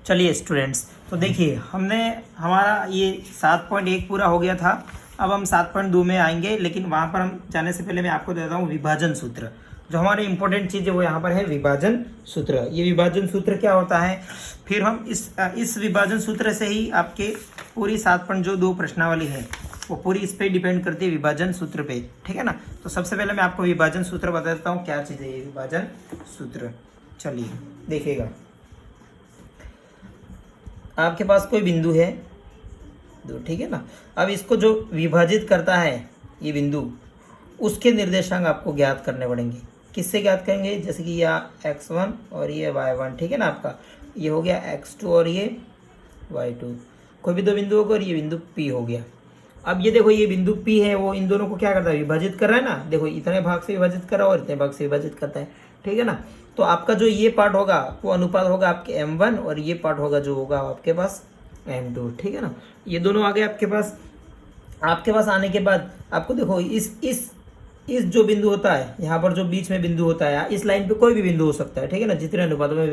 चलिए स्टूडेंट्स, तो देखिए हमने हमारा ये 7.1 पूरा हो गया था। अब हम 7.2 में आएंगे, लेकिन वहाँ पर हम जाने से पहले मैं आपको देता हूँ विभाजन सूत्र। जो हमारे इंपॉर्टेंट चीज़ है वो यहाँ पर है विभाजन सूत्र। ये विभाजन सूत्र क्या होता है, फिर हम इस विभाजन सूत्र से ही आपके पूरी 7.2 प्रश्नावली है वो पूरी इस पर डिपेंड करती है, विभाजन सूत्र पे। ठीक है ना। तो सबसे पहले मैं आपको विभाजन सूत्र बता देता हूँ क्या चीज़ है ये विभाजन सूत्र। चलिए देखिएगा, आपके पास कोई बिंदु है दो, ठीक है ना। अब इसको जो विभाजित करता है ये बिंदु, उसके निर्देशांक आपको ज्ञात करने पड़ेंगे। किससे ज्ञात करेंगे, जैसे कि यह x1 और ये y1, ठीक है ना। आपका ये हो गया x2 और ये y2, कोई भी दो बिंदु होगा और ये बिंदु P हो गया। अब ये देखो, ये बिंदु P है, वो इन दोनों को क्या करता है, विभाजित कर रहा है ना। देखो इतने भाग से विभाजित कर रहा है और इतने भाग से विभाजित करता है, ठीक है ना। तो आपका जो ये पार्ट होगा वो अनुपात होगा आपके m1 और ये पार्ट होगा जो होगा आपके पास m2, ठीक है ना। ये दोनों आ गए आपके पास। आपके पास आने के बाद आपको देखो इस जो बिंदु होता है यहाँ पर, जो बीच में बिंदु होता है, इस लाइन पे कोई भी बिंदु हो सकता है, ठीक है ना, जितने अनुपातों में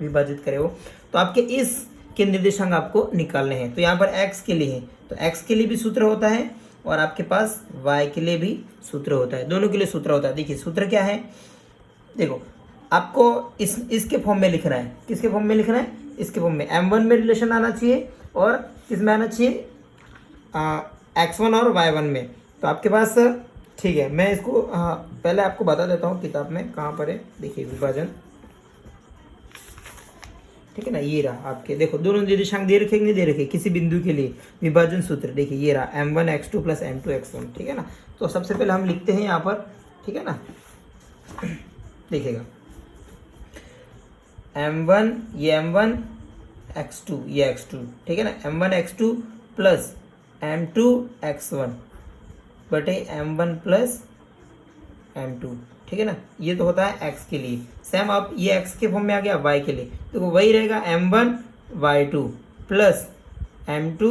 विभाजित करे हो। तो आपके इस के निर्देशांक आपको निकालने हैं। तो यहाँ पर x के लिए है, तो x के लिए भी सूत्र होता है और आपके पास y के लिए भी सूत्र होता है, दोनों के लिए सूत्र होता है। देखिए सूत्र क्या है, देखो आपको इसके फॉर्म में लिखना है। किसके फॉर्म में लिखना है, इसके फॉर्म में। m1 में रिलेशन आना चाहिए और किसमें आना चाहिए, x1 और y1 में। तो आपके पास, ठीक है, मैं इसको पहले आपको बता देता हूँ किताब में कहाँ पर है। देखिए विभाजन, ठीक है ना, ये रहा आपके। देखो दोनों निर्देशांक दे रखे, नहीं दे रखे, किसी बिंदु के लिए विभाजन सूत्र। देखिए ये रहा m1 x2 plus m2 x1, ठीक है ना। तो सबसे पहले हम लिखते हैं यहाँ पर, ठीक है ना। देखिएगा m1 ये m1 x2 ये x2, ठीक है ना। m1 x2 plus m2 x1 बटे m1 प्लस m2, ठीक है ना। ये तो होता है x के लिए। सेम अब ये x के फॉर्म में आ गया y के लिए, तो वही रहेगा m1 y2 plus m2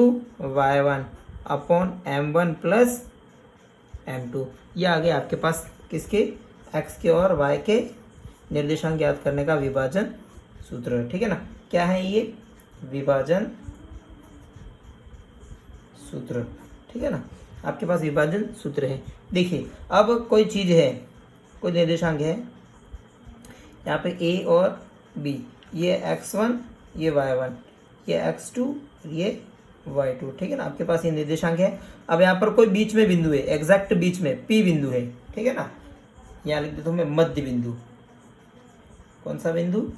y1 upon m1 plus m2। ये आ गया आपके पास किसके, x के और y के निर्देशांक ज्ञात करने का विभाजन सूत्र, ठीक है ना। क्या है ये, विभाजन सूत्र, ठीक है ना। आपके पास विभाजन सूत्र है। देखिए अब कोई चीज़ है, कोई निर्देशांक है यहाँ पे a और b, ये x1 ये y1 ये x2 ये y2, ठीक है ना। आपके पास ये निर्देशांक है। अब यहाँ पर कोई बीच में बिंदु है, एग्जैक्ट बीच में p बिंदु है, ठीक है ना। यहाँ लिख देता हूँ मैं मध्य बिंदु। कौन सा बिंदु,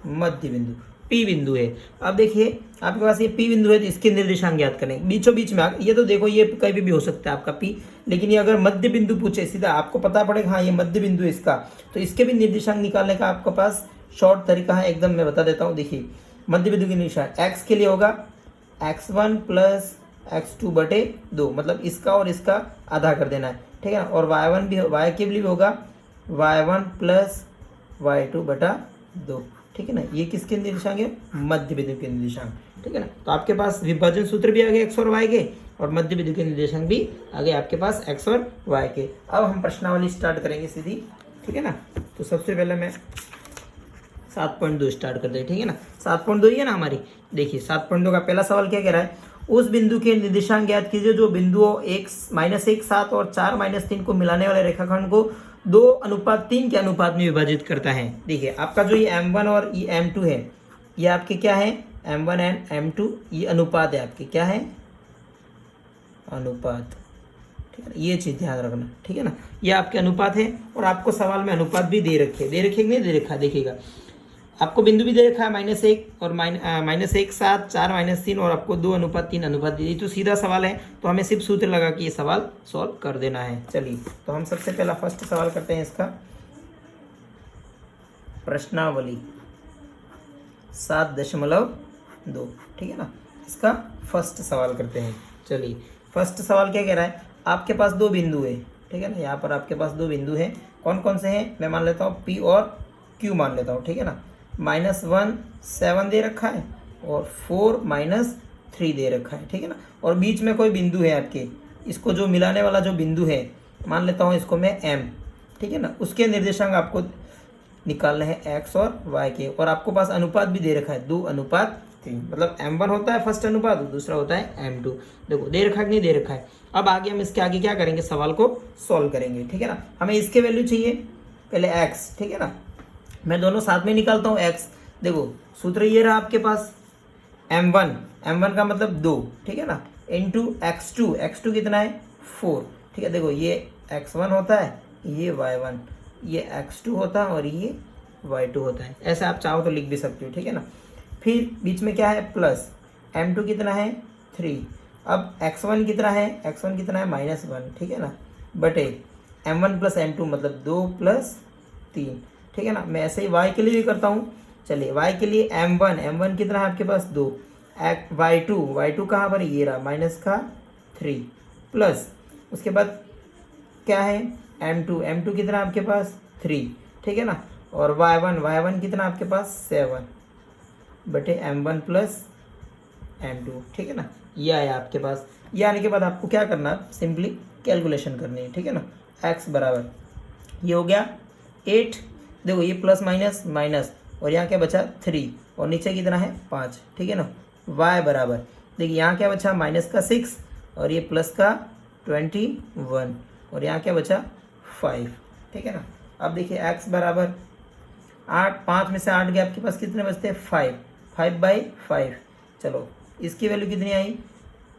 मध्य बिंदु, P बिंदु है। अब देखिए आपके पास ये P बिंदु है, तो इसके निर्देशांक ज्ञात करें। बीचों बीच में ये तो देखो ये कहीं भी हो सकता है आपका P, लेकिन ये अगर मध्य बिंदु पूछे सीधा आपको पता पड़ेगा हाँ ये मध्य बिंदु है इसका, तो इसके भी निर्देशांक निकालने का आपके पास शॉर्ट तरीका है एकदम, मैं बता देता हूँ। देखिए मध्य बिंदु के निर्देशांक x के लिए होगा x1 प्लस x2 बटे 2, मतलब इसका और इसका आधा कर देना है, ठीक है ना। और y1 भी, y के लिए भी होगा y1 प्लस y2 बटा 2, ठीक है ना। ये किसके निर्देशांक है, मध्य बिंदु के निर्देशांक, ठीक है ना। तो आपके पास विभाजन सूत्र भी आ गए x और y के, और मध्य बिंदु के निर्देशांक भी आ गए आपके पास x और y के। अब हम प्रश्नावली स्टार्ट करेंगे सीधी, ठीक है ना। तो सबसे पहले मैं 7.2 स्टार्ट करते हैं, ठीक है ना। 7.2 ही है ना हमारी। देखिए 7.2 का पहला सवाल क्या कह रहा है, उस बिंदु के निर्देशांक ज्ञात कीजिए जो बिंदुओं 1 -1 7 और 4 -3 को मिलाने वाले रेखाखंड को 2:3 के अनुपात में विभाजित करता है। देखिए आपका जो ये m1 और ये m2 है, ये आपके क्या है, m1 एंड m2, ये अनुपात है आपके, क्या है, अनुपात, ठीक है ना। ये चीज़ ध्यान रखना, ठीक है ना। ये आपके अनुपात है और आपको सवाल में अनुपात भी दे रखे, दे रखे नहीं दे रखा, देखिएगा आपको बिंदु भी दे रखा है -1 और -1 7 4 -3 और आपको 2:3 अनुपात दी। तो सीधा सवाल है, तो हमें सिर्फ सूत्र लगा के ये सवाल सॉल्व कर देना है। चलिए तो हम सबसे पहला फर्स्ट सवाल करते हैं इसका, प्रश्नावली 7.2, ठीक है ना। इसका फर्स्ट सवाल करते हैं। चलिए फर्स्ट सवाल क्या कह रहा है, आपके पास दो बिंदु है, ठीक है ना। यहाँ पर आपके पास दो बिंदु है, कौन कौन से हैं, मैं मान लेता हूँ P और Q मान लेता हूँ, ठीक है ना। -1 7 दे रखा है और 4 -3 दे रखा है, ठीक है ना। और बीच में कोई बिंदु है आपके, इसको जो मिलाने वाला जो बिंदु है मान लेता हूँ इसको मैं M, ठीक है ना। उसके निर्देशांक आपको निकालने हैं x और y के, और आपको पास अनुपात भी दे रखा है 2:3, मतलब m1 होता है फर्स्ट अनुपात और दूसरा होता है m2। देखो दे रखा है कि नहीं दे रखा है। अब आगे हम इसके आगे क्या करेंगे, सवाल को सॉल्व करेंगे, ठीक है ना। हमें इसके वैल्यू चाहिए पहले x, ठीक है ना। मैं दोनों साथ में निकालता हूँ x। देखो सूत्र ये रहा आपके पास m1 का मतलब 2, ठीक है ना, इंटू x2 कितना है 4, ठीक है। देखो ये x1 होता है, ये y1, ये x2 होता है और ये y2 होता है। ऐसे आप चाहो तो लिख भी सकते हो, ठीक है ना। फिर बीच में क्या है प्लस, m2 कितना है 3, अब x1 कितना है, -1, ठीक है ना, बटे m1 प्लस m2 मतलब 2 + 3, ठीक है ना। मैं ऐसे ही y के लिए भी करता हूँ। चलिए y के लिए m1 कितना है आपके पास 2, y2 कहाँ पर, ये रहा -3, प्लस उसके बाद क्या है m2 कितना आपके पास 3, ठीक है ना, और y1 कितना आपके पास 7 बटे m1 प्लस m2, ठीक है ना। ये आया आपके पास। ये आने के बाद आपको क्या करना है, सिंपली कैलकुलेशन करनी है, ठीक है ना। x बराबर ये हो गया 8, देखो ये प्लस माइनस माइनस, और यहाँ क्या बचा 3, और नीचे कितना है 5, ठीक है ना। y बराबर देखिए यहाँ क्या बचा -6, और ये प्लस का 21, और यहाँ क्या बचा 5, ठीक है ना। अब देखिए x बराबर 8, 5 में से 8 गया, आपके पास कितने बचते हैं 5/5। चलो इसकी वैल्यू कितनी आई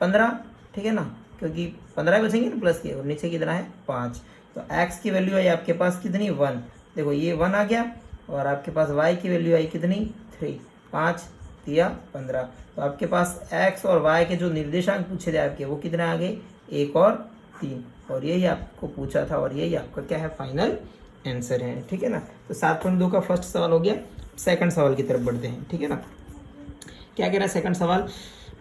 15, ठीक है ना, क्योंकि 15 बचेंगे ना प्लस के, और नीचे कितना है 5, तो x की वैल्यू आई आपके पास कितनी 1। देखो ये 1 आ गया, और आपके पास y की वैल्यू आई कितनी 3, 5 या 15। तो आपके पास x और y के जो निर्देशांक पूछे थे आपके, वो कितने आ गए 1 और 3, और यही आपको पूछा था, और यही आपका क्या है फाइनल आंसर है, ठीक है ना। तो 7.2 का फर्स्ट सवाल हो गया। सेकंड सवाल की तरफ बढ़ते हैं, ठीक है ना। क्या कह रहा है सेकंड सवाल,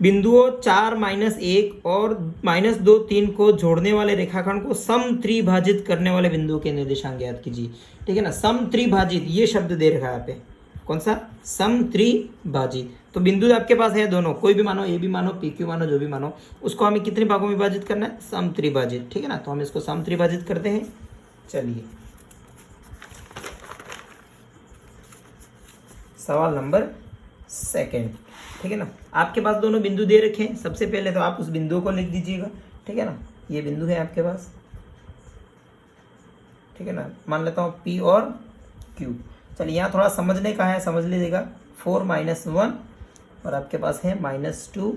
बिंदुओं 4, -1 और -2, 3 को जोड़ने वाले रेखाखंड को समत्रिभाजित करने वाले बिंदुओं के निर्देशांक ज्ञात कीजिए, ठीक है ना। समत्रिभाजित ये शब्द दे रखा है यहाँ पे, कौन सा समत्रिभाजित। तो बिंदु आपके पास है दोनों, कोई भी मानो, ए भी मानो, पी क्यू मानो, जो भी मानो, उसको हमें कितने भागों में विभाजित करना है, समत्रिभाजित, ठीक है ना। तो हम इसको समत्रिभाजित करते हैं। चलिए सवाल नंबर सेकंड, ठीक है ना। आपके पास दोनों बिंदु दे रखे हैं। सबसे पहले तो आप उस बिंदु को लिख दीजिएगा, ठीक है ना। ये बिंदु है आपके पास, ठीक है ना, मान लेता हूँ P और Q। चलिए यहाँ थोड़ा समझने का है, समझ लीजिएगा। 4 - 1 और आपके पास है -2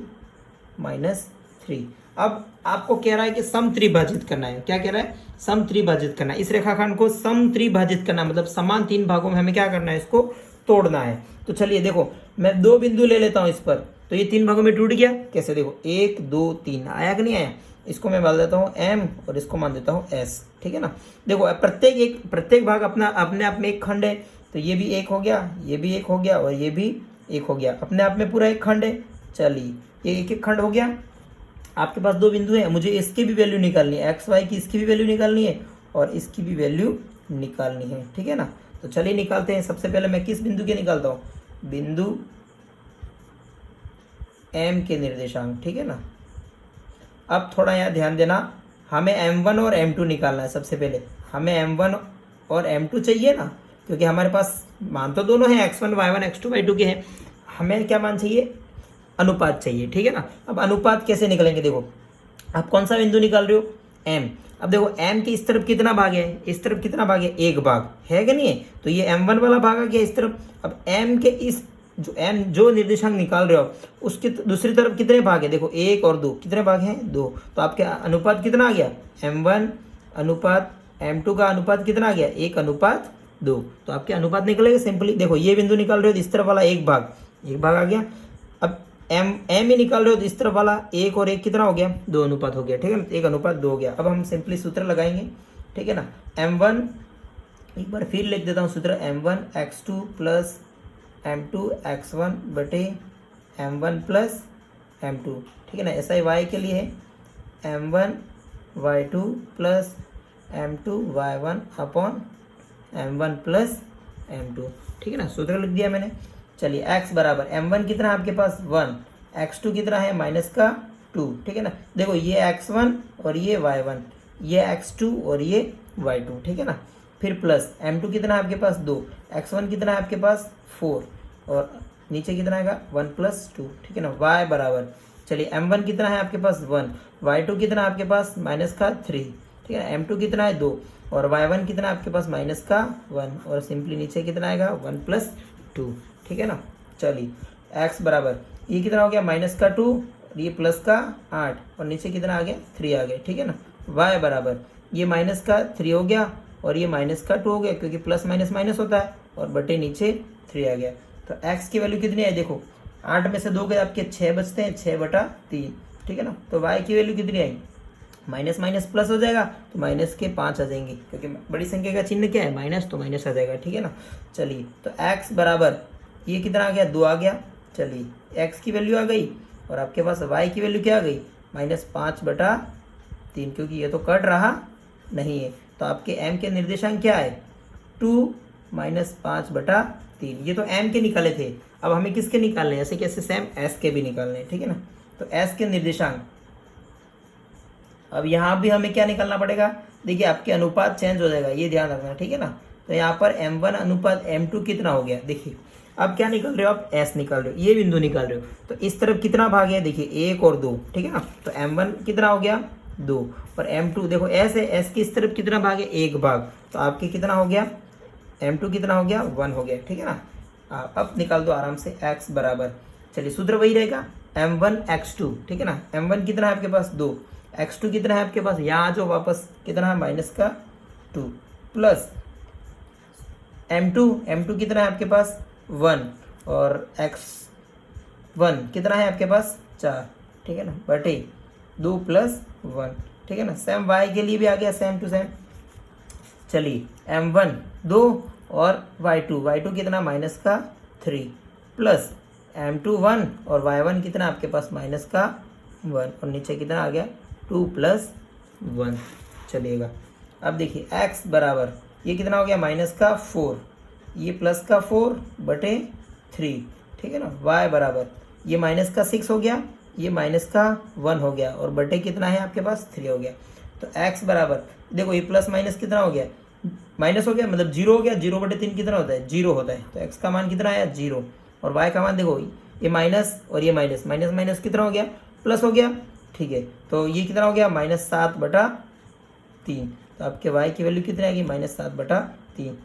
-3। अब आपको कह रहा है कि समत्रिभाजित करना है। क्या कह रहा है, समत्रिभाजित करना है। इस रेखाखंड को समत्रिभाजित करना मतलब समान 3 भागों में हमें क्या करना है, इसको तोड़ना है। तो चलिए देखो मैं 2 बिंदु ले लेता हूँ इस पर, तो ये 3 भागों में टूट गया। कैसे, देखो 1 2 3 आया कि नहीं आया। इसको मैं मान देता हूँ M और इसको मान देता हूँ S, ठीक है ना। देखो प्रत्येक भाग अपने आप में एक खंड है, तो ये भी एक हो गया, ये भी एक हो गया, और ये भी एक हो गया, अपने आप में पूरा एक खंड है। चलिए ये एक खंड हो गया। आपके पास 2 बिंदु है, मुझे इसकी भी वैल्यू निकालनी है, एक्स वाई की इसकी भी वैल्यू निकालनी है और इसकी भी वैल्यू निकालनी है, ठीक है ना। तो चलिए निकालते हैं। सबसे पहले मैं किस बिंदु के निकालता हूँ, बिंदु M के निर्देशांक, ठीक है ना। अब थोड़ा यहाँ ध्यान देना, हमें M1 और M2 निकालना है। सबसे पहले हमें M1 और M2 चाहिए ना, क्योंकि हमारे पास मान तो दोनों हैं, x1 y1 x2 y2 के हैं। हमें क्या मान चाहिए, अनुपात चाहिए, ठीक है ना। अब अनुपात कैसे निकलेंगे, देखो आप कौन सा बिंदु निकाल रहे हो, M। अब देखो M के इस तरफ कितना भाग है, इस तरफ कितना भाग है, एक भाग है कि नहीं है। तो ये M1 वाला भाग आ गया इस तरफ। अब M के इस जो निर्देशांक निकाल रहे हो उसके दूसरी तरफ कितने भाग है, देखो 1 और 2, कितने भाग हैं 2। तो आपके अनुपात कितना आ गया, M1 अनुपात M2 का अनुपात कितना आ गया, 1:2। तो आपके अनुपात निकलेगा सिंपली। देखो ये बिंदु निकाल रहे हो तो इस तरफ वाला एक भाग आ गया। अब M ही निकाल रहे हो तो इस तरफ वाला 1 और 1 कितना हो गया, 2 अनुपात हो गया, ठीक है ना। 1:2 हो गया। अब हम सिंपली सूत्र लगाएंगे, ठीक है ना। M1 एक बार फिर लिख देता हूँ सूत्र, M1 x2 plus M2 x1 बटे M1 प्लस M2, ठीक है ना। ऐसा ही y के लिए है M1 y2 plus M2 y1 upon M1 plus M2, ठीक है ना। सूत्र लिख दिया मैंने। चलिए x बराबर M1 कितना है आपके पास 1, x2 कितना है -2, ठीक है ना। देखो ये x1 और ये y1, ये x2 और ये y2, ठीक है ना। फिर प्लस m2 कितना है आपके पास 2, x1 कितना है आपके पास 4 और नीचे कितना आएगा 1 + 2, ठीक है ना। y बराबर, चलिए m1 कितना है आपके पास 1, y2 कितना है आपके पास -3, ठीक है ना। m2 कितना है 2 और y1 कितना है आपके पास -1 और सिंपली नीचे कितना आएगा 1 + 2, ठीक है ना। चलिए x बराबर ये कितना हो गया -2, ये +8 और नीचे कितना आ गया 3 आ गया, ठीक है ना। y बराबर ये -3 हो गया और ये -2 हो गया क्योंकि प्लस माइनस माइनस होता है और बटे नीचे 3 आ गया। तो x की वैल्यू कितनी है देखो, 8 में से 2 गए आपके 6 बचते हैं, 6/3, ठीक है ना। तो y की वैल्यू कितनी आई, माइनस माइनस प्लस हो जाएगा तो माइनस के 5 आ जाएंगे क्योंकि बड़ी संख्या का चिन्ह क्या है माइनस, तो माइनस आ जाएगा, ठीक है ना। चलिए तो x बराबर ये कितना आ गया 2 आ गया। चलिए x की वैल्यू आ गई और आपके पास y की वैल्यू क्या आ गई -5/3 क्योंकि ये तो कट रहा नहीं है। तो आपके m के निर्देशांक क्या है 2 - 5/3, ये तो m के निकाले थे, अब हमें किसके निकालने हैं, ऐसे कैसे सेम s के भी निकालने हैं, ठीक है ना। तो s के निर्देशांक, अब यहाँ भी हमें क्या निकालना पड़ेगा, देखिए आपके अनुपात चेंज हो जाएगा, ये ध्यान रखना, ठीक है ना। तो यहाँ पर m1 अनुपात m2 कितना हो गया, देखिए अब क्या निकाल रहे हो आप s निकाल रहे हो, ये बिंदु निकाल रहे हो, तो इस तरफ कितना भाग है देखिए 1 और 2, ठीक है ना। तो m1 कितना हो गया 2 और m2 देखो s है, s की इस तरफ कितना भाग है 1 भाग, तो आपके कितना हो गया m2 कितना हो गया 1 हो गया, ठीक है ना। अब निकाल दो आराम से x बराबर, चलिए सूत्र वही रहेगा m1 x2, ठीक है ना। m1 कितना है आपके पास 2, x2 कितना है आपके पास, यहाँ जो वापस कितना है -2 प्लस m2 कितना है आपके पास 1 और x1 कितना है आपके पास 4, ठीक है ना, बटे 2 + 1, ठीक है ना। सेम y के लिए भी आ गया सेम टू सेम। चलिए m1 2 और y2 कितना -3 प्लस m2 1 और y1 कितना आपके पास -1 और नीचे कितना आ गया 2 + 1, चलिएगा। अब देखिए x बराबर ये कितना हो गया -4, ये +4 बटे 3, ठीक है ना। y बराबर ये -6 हो गया, ये -1 हो गया और बटे कितना है आपके पास 3 हो गया। तो x बराबर देखो ये प्लस माइनस कितना हो गया, माइनस हो गया मतलब 0 हो गया, 0/3 कितना होता है 0 होता है। तो x का मान कितना आया 0 और y का मान देखो ये माइनस और ये माइनस, माइनस माइनस कितना हो गया प्लस हो गया, ठीक है। तो ये कितना हो गया -7/3, तो आपके y की वैल्यू कितनी आएगी -7/3।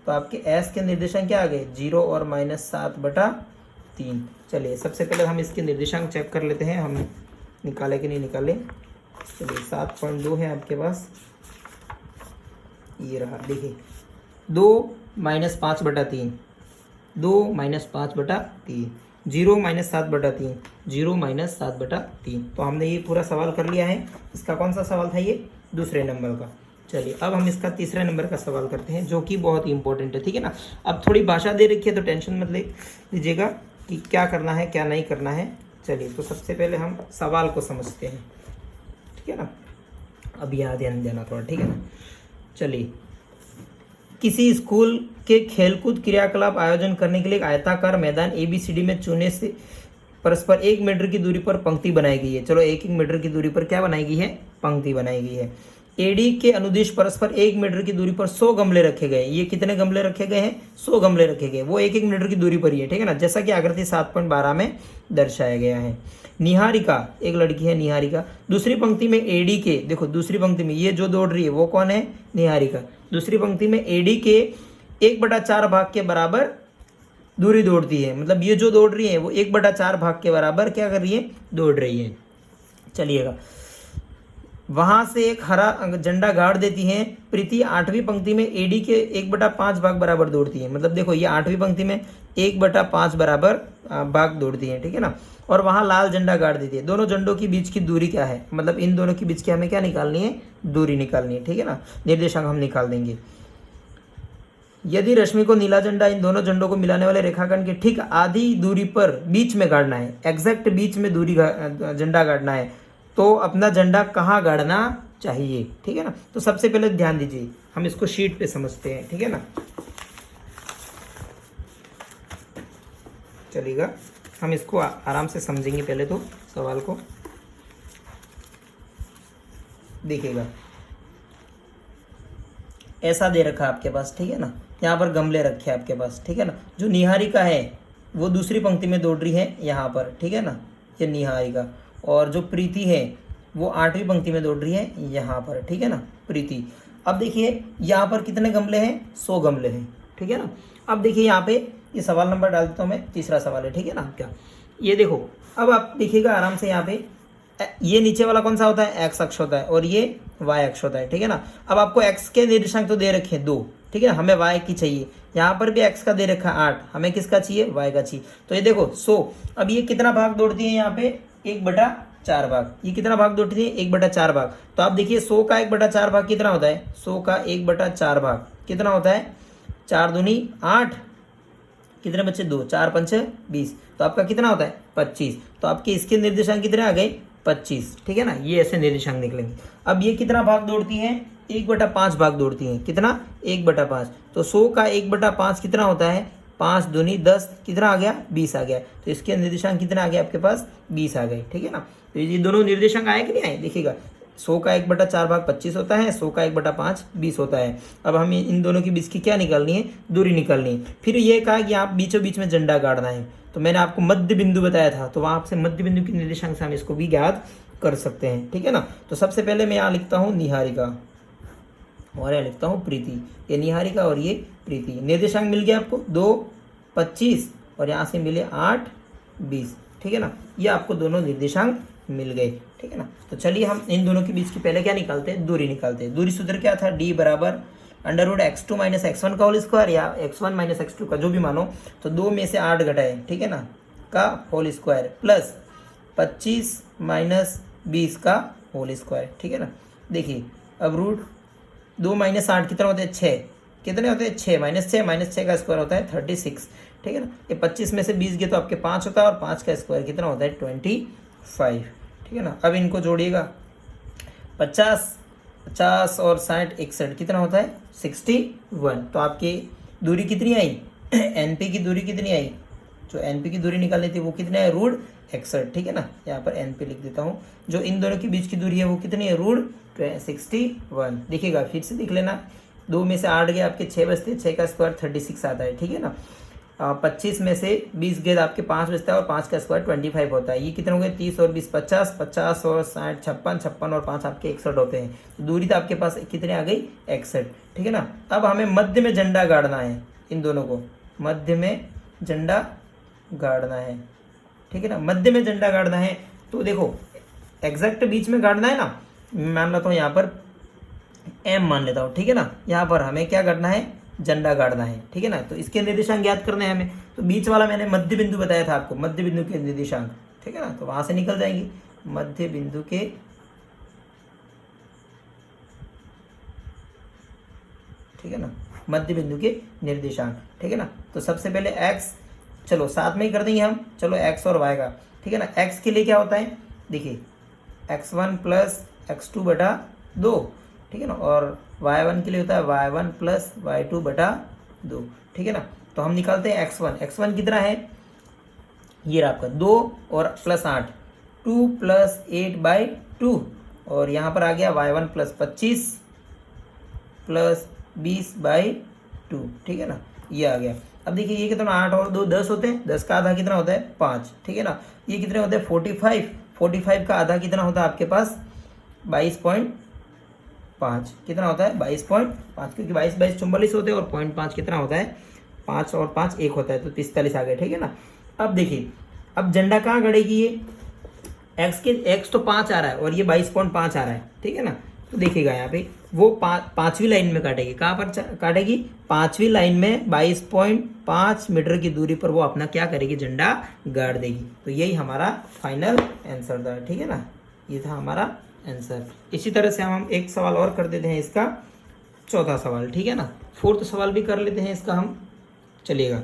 तो आपके s के निर्देशांक क्या आ गए 0 और -7/3। चलिए सबसे पहले हम इसके निर्देशांक चेक कर लेते हैं, हम निकाले कि नहीं निकाले। चलिए 7.2 है आपके पास, ये रहा देखिए 2 - 5/3, 2 - 5/3, 0 - 7/3, 0 - 7/3। तो हमने ये पूरा सवाल कर लिया है। इसका कौन सा सवाल था ये दूसरे नंबर का। चलिए अब हम इसका तीसरे नंबर का सवाल करते हैं जो कि बहुत ही इंपॉर्टेंट है, ठीक है ना। अब थोड़ी भाषा दे रखी है तो टेंशन मत लीजिएगा कि क्या करना है क्या नहीं करना है। चलिए तो सबसे पहले हम सवाल को समझते हैं, ठीक है ना। अब यहाँ ध्यान देना थोड़ा, ठीक है ना। चलिए किसी स्कूल के खेलकूद क्रियाकलाप आयोजन करने के लिए एक आयताकार मैदान ABCD में चुने से परस्पर 1 मीटर की दूरी पर पंक्ति बनाई गई है। चलो 1 मीटर की दूरी पर क्या बनाई गई है, पंक्ति बनाई गई है। AD के अनुदिश परस्पर 1 मीटर की दूरी पर 100 गमले रखे गए। ये कितने गमले रखे गए हैं 100 गमले रखे गए, वो 1 मीटर की दूरी पर ही है, ठीक है ना, जैसा कि आकृति 7.12 में दर्शाया गया है। निहारिका एक लड़की है, निहारिका दूसरी पंक्ति में AD के, देखो दूसरी पंक्ति में ये जो दौड़ रही है वो कौन है, निहारिका। दूसरी पंक्ति में AD के 1/4 भाग के बराबर दूरी दौड़ती है, मतलब ये जो दौड़ रही है वो 1/4 भाग के बराबर क्या कर रही है, दौड़ रही है। चलिएगा वहां से एक हरा झंडा गाड़ देती है। प्रीति 8वीं पंक्ति में AD के 1/5 भाग बराबर दौड़ती है, मतलब देखो ये 8वीं पंक्ति में 1/5 बराबर भाग दौड़ती है, ठीक है ना। और वहां लाल झंडा गाड़ देती है। दोनों झंडों के बीच की दूरी क्या है, मतलब इन दोनों के बीच की हमें क्या निकालनी है, दूरी निकालनी है, ठीक है ना। निर्देशांक हम निकाल देंगे। यदि रश्मि को नीला झंडा इन दोनों झंडों को मिलाने वाले रेखाखंड के ठीक आधी दूरी पर बीच में गाड़ना है, एग्जैक्ट बीच में दूरी झंडा गाड़ना है, तो अपना झंडा कहाँ गाड़ना चाहिए, ठीक है ना। तो सबसे पहले ध्यान दीजिए, हम इसको शीट पे समझते हैं, ठीक है ना। चलिएगा हम इसको आराम से समझेंगे। पहले तो सवाल को देखिएगा, ऐसा दे रखा है आपके पास, ठीक है ना, यहाँ पर गमले रखे हैं आपके पास, ठीक है ना। जो निहारिका है वो दूसरी पंक्ति में दौड़ रही है यहाँ पर, ठीक है ना, ये निहारिका। और जो प्रीति है वो 8वीं पंक्ति में दौड़ रही है यहाँ पर, ठीक है ना, प्रीति। अब देखिए यहाँ पर कितने गमले हैं, 100 गमले हैं, ठीक है ना। अब देखिए यहाँ पे ये सवाल नंबर डाल देता हूँ मैं, तीसरा सवाल है, ठीक है ना क्या। ये देखो अब आप देखिएगा आराम से, यहाँ पे ये नीचे वाला कौन सा होता है, एक्स अक्ष होता है और ये वाई अक्ष होता है, ठीक है ना। अब आपको एक्स के निर्देशांक तो दे रखे हैं 2, ठीक है ना, हमें वाई की चाहिए। यहाँ पर भी एक्स का दे रखा है 8, हमें किसका चाहिए, वाई का चाहिए। तो ये देखो 100, अब ये कितना भाग दौड़ती है यहाँ पे, 1/4 भाग। ये कितना भाग दौड़ती है, 1/4 भाग। तो आप देखिए 100 का 1/4 भाग कितना होता है, 100 का 1/4 भाग कितना होता है, 4 दूनी 8, कितने बच्चे 2, 4 पंचे 20, तो आपका कितना होता है 25। तो आपके इसके निर्देशांक कितने आ गए, 25, ठीक है ना। ये ऐसे निर्देशांक निकलेंगे। अब ये कितना भाग दौड़ती है, 1/5 भाग दौड़ती है, कितना 1/5। तो 100 का 1/5 कितना होता है, 5 दूनी 10, कितना आ गया 20 आ गया। तो इसके निर्देशांक कितने आ गए आपके पास, 20 आ गए, ठीक है ना। तो ये दोनों निर्देशांक आए कि नहीं आए, देखिएगा 100 का 1/4 भाग 25 होता है, 100 का 1/5 20 होता है। अब हमें इन दोनों के बीच की क्या निकालनी है, दूरी निकालनी है। फिर ये कहा कि आप बीचों बीच में झंडा गाड़ना है, तो मैंने आपको मध्य बिंदु बताया था, तो वहाँ से मध्य बिंदु के निर्देशांक से हम इसको भी ज्ञात कर सकते हैं, ठीक है ना। तो सबसे पहले मैं यहाँ लिखता हूँ निहारिका और यहाँ लिखता हूँ प्रीति। ये निहारिका और ये प्रीति, निर्देशांक मिल गया आपको 2 25 और यहाँ से मिले 8 20, ठीक है ना। ये आपको दोनों निर्देशांक मिल गए, ठीक है ना। तो चलिए हम इन दोनों के बीच की पहले क्या निकालते हैं, दूरी निकालते हैं। दूरी सूत्र क्या था, d बराबर √x2 - x1 का होल स्क्वायर या x1 - x2 का, जो भी मानो। तो 2 में से 8 घटाए, ठीक है ना, का होल स्क्वायर प्लस 25 - 20 का होल स्क्वायर, ठीक है ना। देखिए अब √2 - 8 कितना होता है, 6, कितने होते हैं 6 - 6 का स्क्वायर होता है 36, ठीक है ना। ये 25 में से 20 गए तो आपके 5 होता है और 5 का स्क्वायर कितना होता है 25, ठीक है ना। अब इनको जोड़िएगा, 50 और 60 61 कितना होता है 61। तो आपकी दूरी कितनी आई एनपी की दूरी कितनी आई, जो एनपी की दूरी निकालनी थी वो कितनी है √61, ठीक है ना। यहाँ पर एनपी लिख देता हूँ। जो इन दोनों के बीच की दूरी है वो कितनी है √61। देखिएगा फिर से देख लेना, 2 में से 8 गए आपके 6 बचते, 6 का स्क्वायर 36 आता है, ठीक है ना। 25 में से 20 गए आपके 5 बचता है और 5 का स्क्वायर 25 होता है। ये कितने हो गए 30 और 20 50, 50 और 60 56, 56 और 5 आपके 61 होते हैं। तो दूरी तो आपके पास कितने आ गई 61, ठीक है ना। अब हमें मध्य में झंडा गाड़ना है, इन दोनों को मध्य में झंडा गाड़ना है, ठीक है ना। मध्य में झंडा गाड़ना है तो देखो एग्जैक्ट बीच में गाड़ना है ना, मान लेता हूँ यहाँ पर m मान लेता हूँ, ठीक है ना। यहाँ पर हमें क्या करना है, झंडा गाड़ना है, ठीक है ना। तो इसके निर्देशांक ज्ञात करने हैं हमें। तो बीच वाला मैंने मध्य बिंदु बताया था आपको, मध्य बिंदु के निर्देशांक, ठीक है ना। तो वहां से निकल जाएंगे मध्य बिंदु के, ठीक है ना, मध्य बिंदु के निर्देशांक, ठीक है ना। तो सबसे पहले x, चलो साथ में ही कर देंगे हम, चलो x और y का, ठीक है ना। x के लिए क्या होता है, देखिए x1 + x2/2, ठीक है ना। और y1 के लिए होता है y1 + y2/2, ठीक है ना। तो हम निकालते हैं x1 कितना है, ये रहा आपका 2 और +8, 2 + 8/2, और यहाँ पर आ गया y1 + 25 + 20/2, ठीक है ना, ये आ गया। अब देखिए ये कितना 8 और 2 10 होते हैं, 10 का आधा कितना होता है 5, ठीक है ना। ये कितने होते हैं 45 का आधा कितना होता है आपके पास 22.5, कितना होता है 22.5, क्योंकि 22 44 होते हैं और 0.5 कितना होता है 5 और 5 1 होता है, तो 45 आ गए, ठीक है ना। अब देखिए अब झंडा कहाँ गड़ेगी, ये x तो 5 आ रहा है और ये 22.5 आ रहा है, ठीक है ना। तो देखिएगा यहाँ पे वो 5वीं लाइन में काटेगी, कहाँ पर काटेगी 5वीं लाइन में 22.5 मीटर की दूरी पर वो अपना क्या करेगी, झंडा गाड़ देगी। तो यही हमारा फाइनल आंसर था, ठीक है ना, ये था हमारा आंसर। इसी तरह से हम एक सवाल और कर देते हैं, इसका चौथा सवाल, ठीक है ना। 4th सवाल भी कर लेते हैं इसका हम, चलिएगा।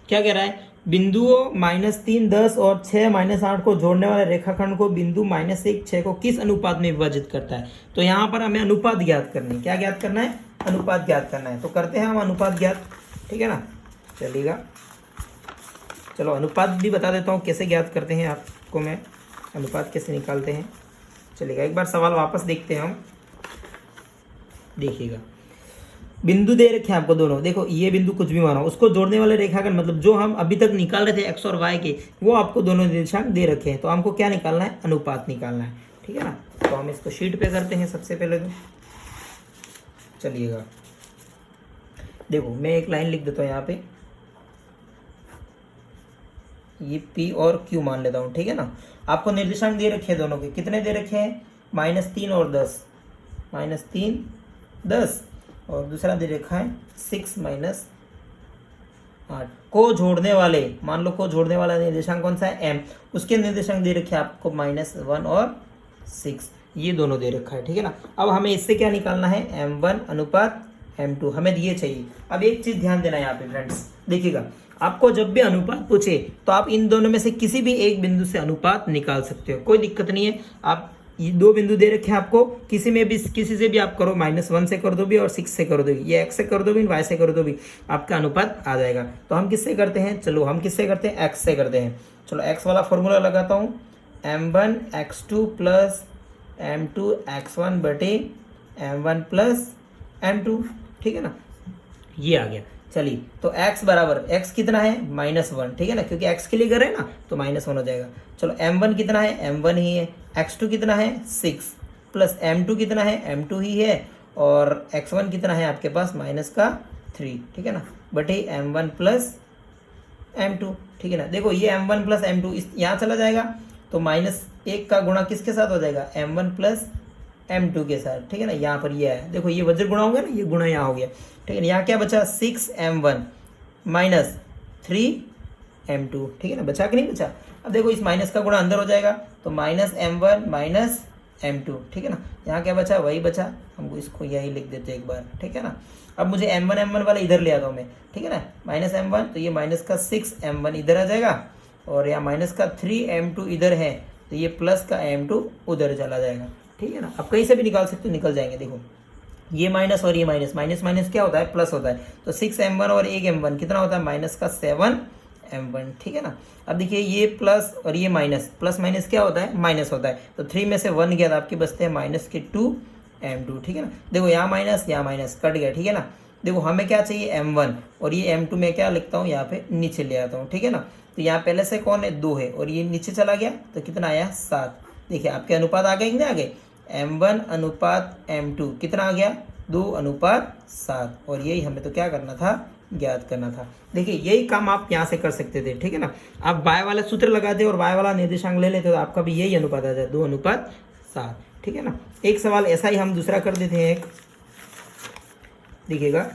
क्या कह रहा है, बिंदुओं -3 10 और 6 -8 को जोड़ने वाले रेखाखंड को बिंदु -1 6 को किस अनुपात में विभाजित करता है। तो यहाँ पर हमें अनुपात ज्ञात करना है, क्या ज्ञात करना है, अनुपात ज्ञात करना है। तो करते हैं हम अनुपात ज्ञात, ठीक है ना, चलिएगा। चलो अनुपात भी बता देता हूँ कैसे ज्ञात करते हैं आपको मैं, अनुपात कैसे निकालते हैं। चलिएगा एक बार सवाल वापस देखते हैं हम, देखिएगा। बिंदु दे रखे हैं आपको दोनों, देखो ये बिंदु कुछ भी मानो, उसको जोड़ने वाले रेखाखंड मतलब जो हम अभी तक निकाल रहे थे एक्स और वाई के, वो आपको दोनों निर्देशांक दे रखे हैं। तो हमको क्या निकालना है, अनुपात निकालना है, ठीक है ना। तो हम इसको शीट पे करते हैं सबसे पहले। तो चलिएगा, देखो मैं एक लाइन लिख देता हूँ यहाँ पे, ये P और Q मान लेता हूँ, ठीक है ना। आपको निर्देशांक दे रखे हैं दोनों के, कितने दे रखे हैं, -3 और 10, -3 10, और दूसरा दे रखा है 6 -8। को जोड़ने वाले, मान लो को जोड़ने वाला निर्देशांक कौन सा है, M, उसके निर्देशांक दे रखे हैं आपको -1 और 6, ये दोनों दे रखा है, ठीक है ना। अब हमें इससे क्या निकालना है, M1 अनुपात M2 हमें ये चाहिए। अब एक चीज ध्यान देना यहाँ पे फ्रेंड्स, देखिएगा, आपको जब भी अनुपात पूछे तो आप इन दोनों में से किसी भी एक बिंदु से अनुपात निकाल सकते हो, कोई दिक्कत नहीं है। आप ये दो बिंदु दे रखे हैं आपको, किसी में भी, किसी से भी आप करो, -1 से कर दो भी और 6 से कर दो भी, ये x से कर दो भी, y से कर दो भी, आपका अनुपात आ जाएगा। तो हम किससे करते हैं, चलो हम किससे करते हैं, x से करते हैं। चलो x वाला फॉर्मूला लगाता हूँ, m1 x2 plus m2 x1 बटे m1 प्लस m2, ठीक है ना, ये आ गया। चलिए, तो x बराबर, x कितना है, -1, ठीक है ना, क्योंकि x के लिए कर रहे हैं ना, तो -1 हो जाएगा। चलो m1 कितना है, m1 ही है, x2 कितना है 6, प्लस m2 कितना है, m2 ही है, और x1 कितना है आपके पास -3, ठीक है ना, बटे m1 प्लस m2, ठीक है ना। देखो ये m1 प्लस m2 इस यहाँ चला जाएगा, तो -1 का गुणा किसके साथ हो जाएगा, m1 प्लस m2 के साथ, ठीक है ना। यहाँ पर ये है, देखो ये वज्र गुणा हो गया ना, ये गुणा यहाँ हो गया, ठीक है ना। यहाँ क्या बचा, 6m1 माइनस 3m2, ठीक है ना, बचा कि नहीं बचा। अब देखो इस माइनस का गुणा अंदर हो जाएगा, तो -m1 माइनस m2, ठीक है ना। यहाँ क्या बचा, वही बचा, हमको इसको यही लिख देते एक बार, ठीक है ना। अब मुझे m1 वाला इधर ले आता हूँ मैं, ठीक है ना, -m1, तो ये माइनस का 6m1 इधर आ जाएगा, और यहाँ माइनस का 3m2 इधर है, तो ये प्लस का m2 उधर चला जाएगा, ठीक है ना। अब कहीं से भी निकाल सकते हो, निकल जाएंगे। देखो ये माइनस और ये माइनस, माइनस माइनस क्या होता है, प्लस होता है, तो 6m1 और 1m1 कितना होता है, माइनस का 7m1, ठीक है ना। अब देखिए ये प्लस और ये माइनस, प्लस माइनस क्या होता है, माइनस होता है, तो 3 में से 1 गया तो आपके बचते हैं -2m2, ठीक है ना। देखो यहाँ माइनस कट गया, ठीक है ना। देखो हमें क्या चाहिए, m1, और ये m2 में क्या लिखता हूँ, यहाँ पे नीचे ले आता हूँ, ठीक है ना। तो यहाँ पहले से कौन है, 2 है, और ये नीचे चला गया तो कितना आया, 7। देखिए आपके अनुपात आ गए कि नहीं आ गए, m1 अनुपात m2 कितना आ गया, 2:7, और यही हमें तो क्या करना था, ज्ञात करना था। देखिए यही काम आप यहाँ से कर सकते थे, ठीक है ना। आप y वाला सूत्र लगाते और y वाला निर्देशांक ले लेते तो आपका भी यही अनुपात आ जाए, 2:7, ठीक है ना। एक सवाल ऐसा ही हम दूसरा कर देते हैं, एक देखिएगा,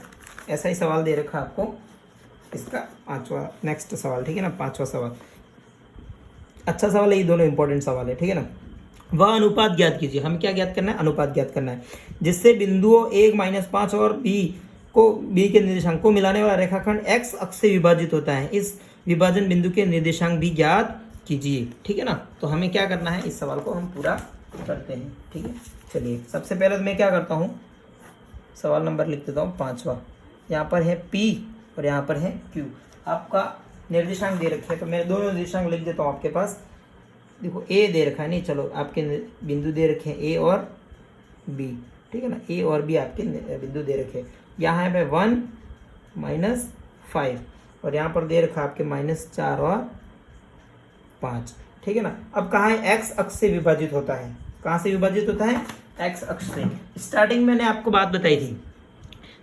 ऐसा ही सवाल दे रखा आपको, इसका 5वां नेक्स्ट सवाल, ठीक है ना, 5वां सवाल, अच्छा सवाल है, ये दोनों इंपॉर्टेंट सवाल है, ठीक है ना। वह अनुपात ज्ञात कीजिए, हमें क्या ज्ञात करना है, अनुपात ज्ञात करना है, जिससे बिंदुओं 1 -5 और b के निर्देशांक को मिलाने वाला रेखाखंड x अक्ष से विभाजित होता है। इस विभाजन बिंदु के निर्देशांक भी ज्ञात कीजिए, ठीक है ना। तो हमें क्या करना है, इस सवाल को हम पूरा करते हैं, ठीक है। चलिए सबसे पहले मैं क्या करता हूँ, सवाल नंबर लिख देता हूँ 5वां, यहाँ पर है P और यहाँ पर है Q, आपका निर्देशांक दे रखे हैं, तो मैं दोनों निर्देशांक लिख देता हूँ आपके पास। देखो A दे रखा है, नहीं चलो आपके बिंदु दे रखे हैं A और B, ठीक है ना, A और B आपके बिंदु दे रखे हैं। यहाँ है 1 -5, और यहाँ पर दे रखा आपके -4 और 5, ठीक है ना। अब कहाँ है, x अक्ष से विभाजित होता है, कहाँ से विभाजित होता है, x अक्ष से। स्टार्टिंग मैंने आपको बात बताई थी,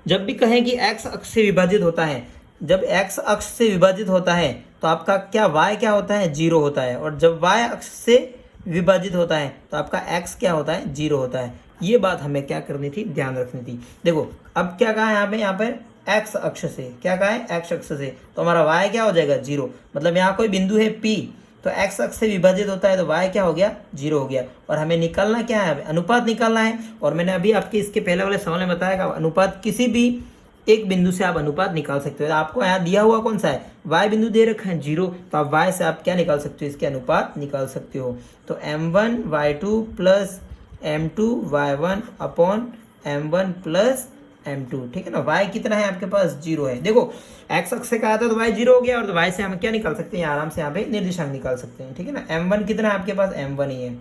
जब भी कहें कि x अक्ष से विभाजित होता है, जब x अक्ष से विभाजित होता है तो आपका क्या y क्या होता है, 0 होता है, और जब y अक्ष से विभाजित होता है तो आपका x क्या होता है, 0 होता है। ये बात हमें क्या करनी थी, ध्यान रखनी थी। देखो अब क्या कहा है यहाँ पर x अक्ष से, क्या कहा है, x अक्ष से, तो हमारा y क्या हो जाएगा, 0, मतलब यहाँ कोई बिंदु है P, तो x अक्ष से विभाजित होता है तो y क्या हो गया, 0 हो गया। और हमें निकालना क्या है, अनुपात निकालना है। और मैंने अभी आपके इसके पहले वाले सवाल में बताया कि अनुपात किसी भी एक बिंदु से आप अनुपात निकाल सकते हो। आपको यहाँ दिया हुआ कौन सा है, y बिंदु दे रखा है 0, तो आप y से आप क्या निकाल सकते हो, इसके अनुपात निकाल सकते हो। तो m1 y2 plus m2 y1 upon m1 plus m2, ठीक है ना। y कितना है आपके पास, 0 है। देखो x अक्ष से कहा था तो y 0 हो गया, और तो y से हम क्या निकाल सकते हैं, आराम से यहाँ पे निर्देशांक निकाल सकते हैं, ठीक है ना। m1 कितना है आपके पास, m1 ही है।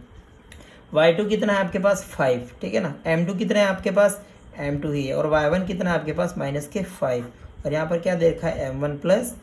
y2 कितना है आपके पास, 5, ठीक है ना। m2 कितना है आपके पास, m2 ही है, और y1 कितना है आपके पास माइनस के 5, और यहाँ पर क्या दे रखा है m1 प्लस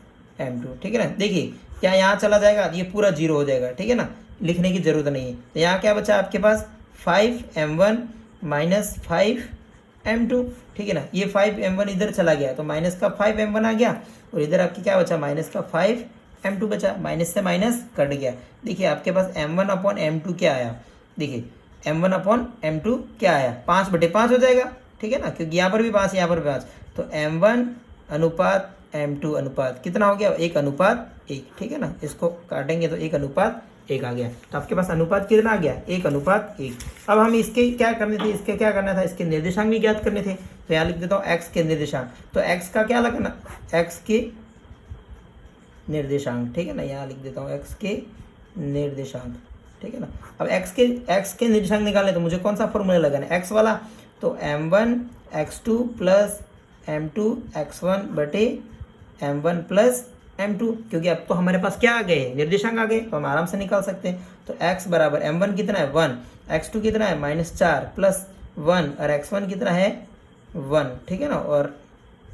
m2, ठीक है ना। देखिए क्या यहाँ चला जाएगा, ये पूरा जीरो हो जाएगा, ठीक है ना, लिखने की जरूरत नहीं है। तो यहाँ क्या बचा आपके पास 5m1 माइनस 5m2, ठीक है ना। ये 5m1 इधर चला गया तो माइनस का 5m1 आ गया, और इधर आपके क्या बचा माइनस का 5m2 बचा, माइनस से माइनस कट गया। देखिए आपके पास m1 अपॉन m2 क्या आया, देखिए m1 अपॉन m2 क्या आया, 5/5 हो जाएगा, ठीक है ना, क्योंकि यहाँ पर भी 5 यहाँ पर भी 5, तो m1 अनुपात m2 अनुपात कितना हो गया 1:1, ठीक है ना। इसको काटेंगे तो 1:1 आ गया, तो आपके पास अनुपात कितना आ गया 1:1। अब हम इसके क्या करने थे, इसके क्या करना था, इसके निर्देशांक भी ज्ञात करने थे। तो यहाँ लिख देता हूँ x के निर्देशांक, तो x का क्या लगना, x के निर्देशांक, ठीक है ना, यहाँ लिख देता हूँ x के निर्देशांक, ठीक है ना। अब x के निर्देशांक निकालने तो मुझे कौन सा फॉर्मूला लगाना है, x वाला, तो m1 x2 plus m2 x1 बटे m1 प्लस m2, क्योंकि अब तो हमारे पास क्या आ गए निर्देशांक आ गए, तो हम आराम से निकाल सकते हैं। तो x बराबर m1 कितना है 1, x2 कितना है -4 प्लस 1, और x1 कितना है 1, ठीक है ना, और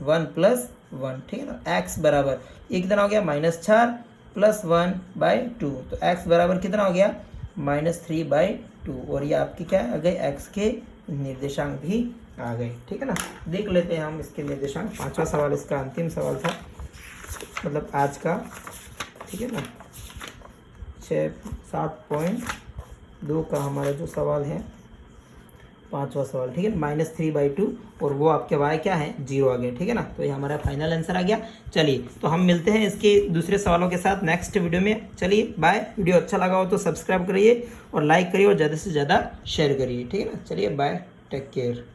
1 प्लस 1, ठीक है ना। x बराबर ये कितना हो गया -4 प्लस 1/2, तो x बराबर कितना हो गया -3/2, और ये आपकी क्या आ गए x के निर्देशांक भी आ गए, ठीक है ना। देख लेते हैं हम इसके निर्देशांक, 5वां सवाल इसका अंतिम सवाल था, मतलब आज का, ठीक है ना। 7.2 का हमारा जो सवाल है 5वां सवाल, ठीक है, -3/2, और वो आपके y क्या है 0 आ गया, ठीक है ना। तो ये हमारा फाइनल आंसर आ गया। चलिए तो हम मिलते हैं इसके दूसरे सवालों के साथ नेक्स्ट वीडियो में। चलिए बाय। वीडियो अच्छा लगा हो तो सब्सक्राइब करिए और लाइक करिए और ज़्यादा से ज़्यादा शेयर करिए, ठीक है ना। चलिए बाय, टेक केयर।